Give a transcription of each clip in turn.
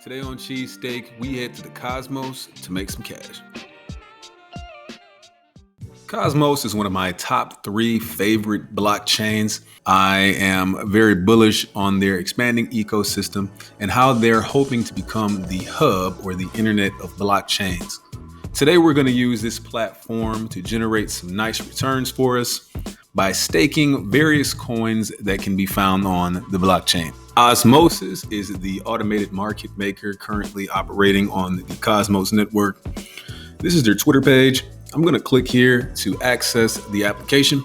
Today on Cheese Steak, we head to the Cosmos to make some cash. Cosmos is one of my top 3 favorite blockchains. I am very bullish on their expanding ecosystem and how they're hoping to become the hub or the internet of blockchains. Today, we're going to use this platform to generate some nice returns for us by staking various coins that can be found on the blockchain. Osmosis is the automated market maker currently operating on the Cosmos network. This is their Twitter page. I'm going to click here to access the application.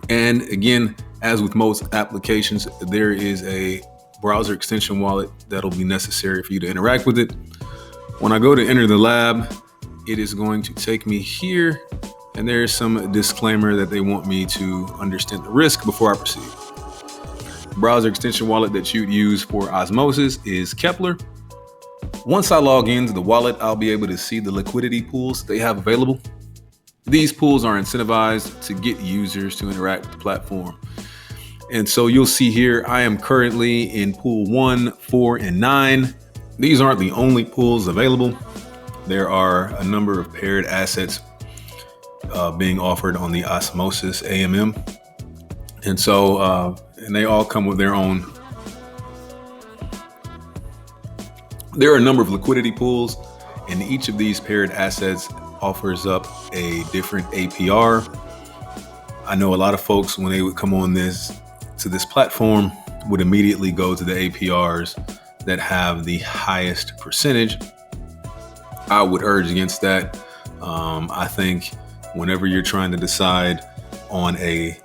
And again, as with most applications, there is a browser extension wallet that'll be necessary for you to interact with it. When I go to enter the lab, it is going to take me here. And there's some disclaimer that they want me to understand the risk before I proceed. The browser extension wallet that you'd use for Osmosis is Kepler. Once I log into the wallet, I'll be able to see the liquidity pools they have available. These pools are incentivized to get users to interact with the platform. And so you'll see here, I am currently in pool 1, 4, and 9. These aren't the only pools available. There are a number of paired assets being offered on the Osmosis AMM. And so, and they all come with their own. There are a number of liquidity pools, and each of these paired assets offers up a different APR. I know a lot of folks, when they would come on this platform, would immediately go to the APRs that have the highest percentage. I would urge against that. I think whenever you're trying to decide on a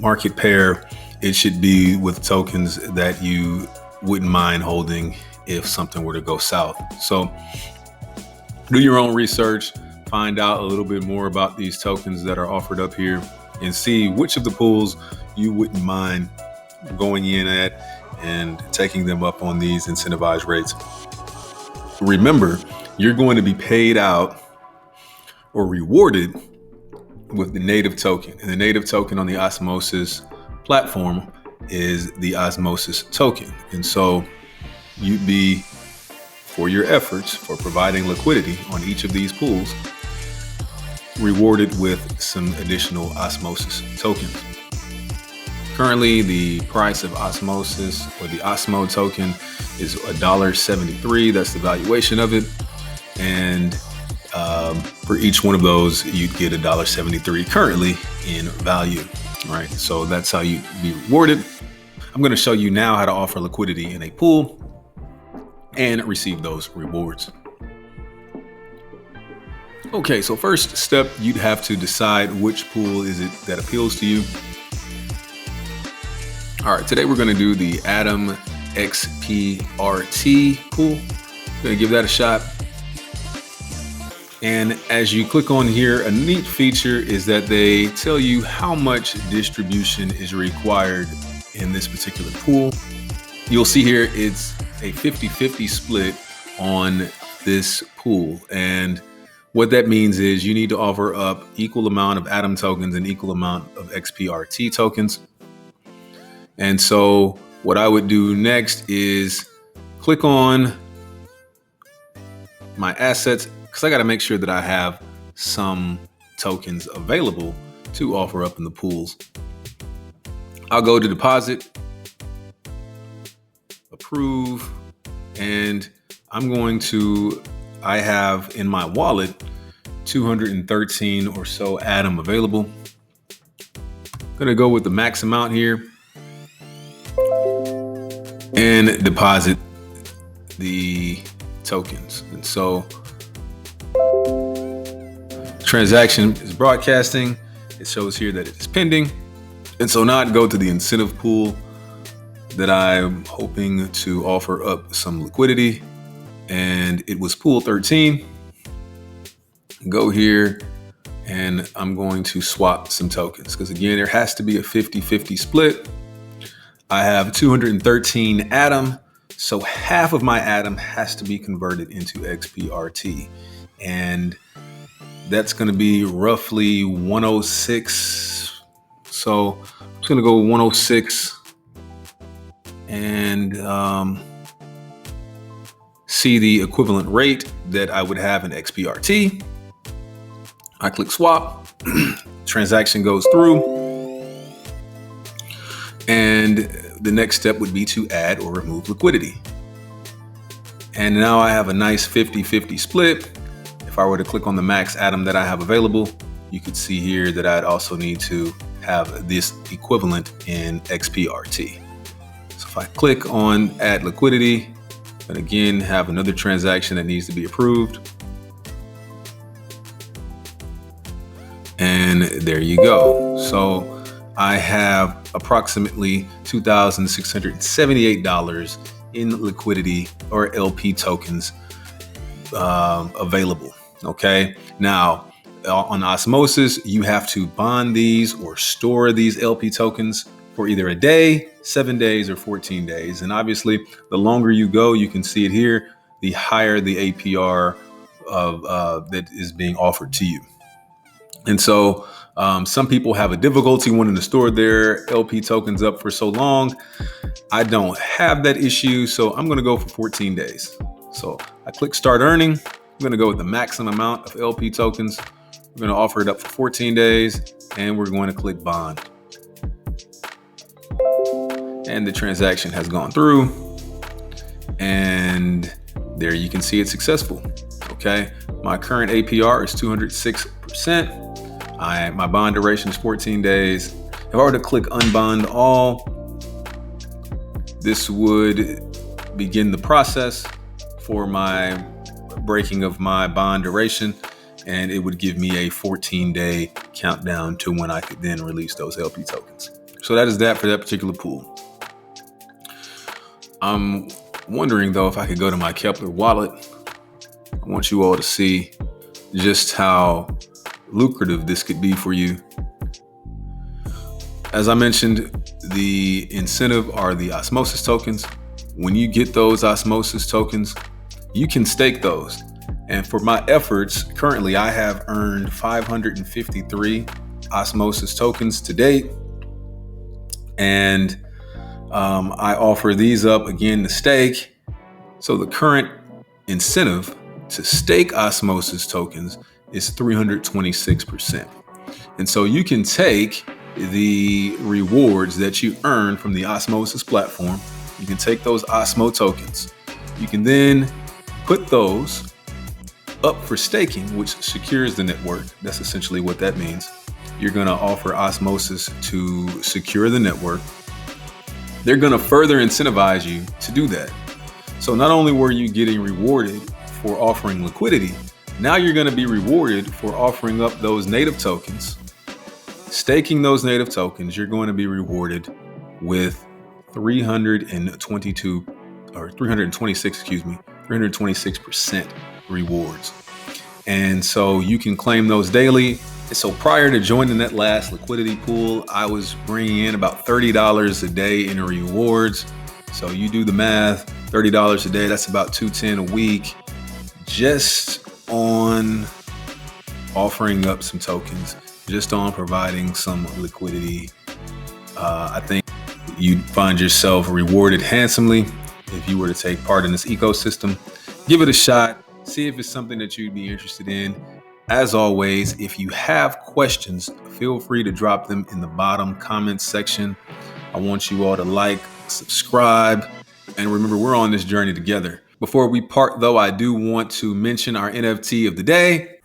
market pair, it should be with tokens that you wouldn't mind holding if something were to go south. So do your own research, find out a little bit more about these tokens that are offered up here, and see which of the pools you wouldn't mind going in at and taking them up on these incentivized rates. Remember, you're going to be paid out or rewarded with the native token. And the native token on the Osmosis platform is the Osmosis token. And so you'd be, for your efforts for providing liquidity on each of these pools, rewarded with some additional Osmosis tokens. Currently, the price of Osmosis or the Osmo token is $1.73. That's the valuation of it. And for each one of those, you'd get $1.73 currently in value, right? So that's how you'd be rewarded. I'm going to show you now how to offer liquidity in a pool and receive those rewards. Okay, so first step, you'd have to decide which pool is it that appeals to you. All right, today we're going to do the Atom XPRT pool. Going to give that a shot. And as you click on here, a neat feature is that they tell you how much distribution is required in this particular pool. You'll see here it's a 50-50 split on this pool. And what that means is you need to offer up equal amount of Atom tokens and equal amount of XPRT tokens. And so what I would do next is click on my assets, because I got to make sure that I have some tokens available to offer up in the pools. I'll go to deposit, approve, and I have in my wallet 213 or so Atom available. I'm going to go with the max amount here and deposit the tokens. And so transaction is broadcasting. It shows here that it is pending. And so now I'd go to the incentive pool that I'm hoping to offer up some liquidity. And it was pool 13. Go here and I'm going to swap some tokens because again, there has to be a 50-50 split. I have 213 Atom. So half of my Atom has to be converted into XPRT. And that's going to be roughly 106. So I'm just going to go 106 and see the equivalent rate that I would have in XPRT. I click swap, transaction goes through, and the next step would be to add or remove liquidity. And now I have a nice 50-50 split. If I were to click on the max atom that I have available, you could see here that I'd also need to have this equivalent in XPRT. So if I click on add liquidity, and again have another transaction that needs to be approved. And there you go. So I have approximately $2,678 in liquidity or LP tokens available. Okay. Now on Osmosis, you have to bond these or store these LP tokens for either a day, 7 days, or 14 days. And obviously, the longer you go, you can see it here, the higher the APR of that is being offered to you. And so some people have a difficulty wanting to store their LP tokens up for so long. I don't have that issue, so I'm going to go for 14 days. So I click start earning. I'm going to go with the maximum amount of LP tokens. We're going to offer it up for 14 days, and we're going to click bond. And the transaction has gone through, and there you can see it's successful. Okay, my current APR is 206%. My bond duration is 14 days. If I were to click unbond all, this would begin the process for my breaking of my bond duration, and it would give me a 14-day countdown to when I could then release those LP tokens. So that is that for that particular pool. I'm wondering though if I could go to my Kepler wallet. I want you all to see just how lucrative this could be for you. As I mentioned, the incentive are the Osmosis tokens. When you get those Osmosis tokens, you can stake those. And for my efforts, currently I have earned 553 Osmosis tokens to date. And I offer these up again to stake. So the current incentive to stake Osmosis tokens is 326%. And so you can take the rewards that you earn from the Osmosis platform. You can take those Osmo tokens. You can then put those up for staking, which secures the network. That's essentially what that means. You're going to offer Osmosis to secure the network. They're going to further incentivize you to do that. So not only were you getting rewarded for offering liquidity, now you're going to be rewarded for offering up those native tokens. Staking those native tokens, you're going to be rewarded with 326% rewards. And so you can claim those daily. So prior to joining that last liquidity pool, I was bringing in about $30 a day in rewards. So you do the math, $30 a day, that's about $210 a week, just on offering up some tokens, just on providing some liquidity. I think you'd find yourself rewarded handsomely if you were to take part in this ecosystem. Give it a shot. See if it's something that you'd be interested in. As always, if you have questions, feel free to drop them in the bottom comments section. I want you all to like, subscribe, and remember, we're on this journey together. Before we part, though, I do want to mention our NFT of the day.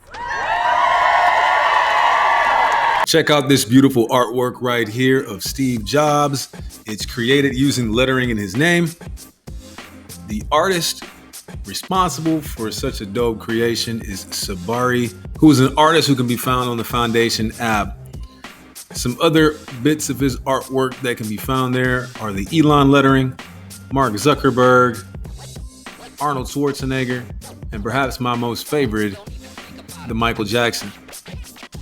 Check out this beautiful artwork right here of Steve Jobs. It's created using lettering in his name. The artist responsible for such a dope creation is Sabari, who is an artist who can be found on the Foundation app. Some other bits of his artwork that can be found there are the Elon lettering, Mark Zuckerberg, Arnold Schwarzenegger, and perhaps my most favorite, the Michael Jackson.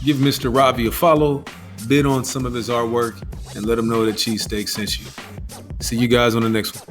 Give Mr. Ravi a follow, bid on some of his artwork, and let him know that Cheez sent you. See you guys on the next one.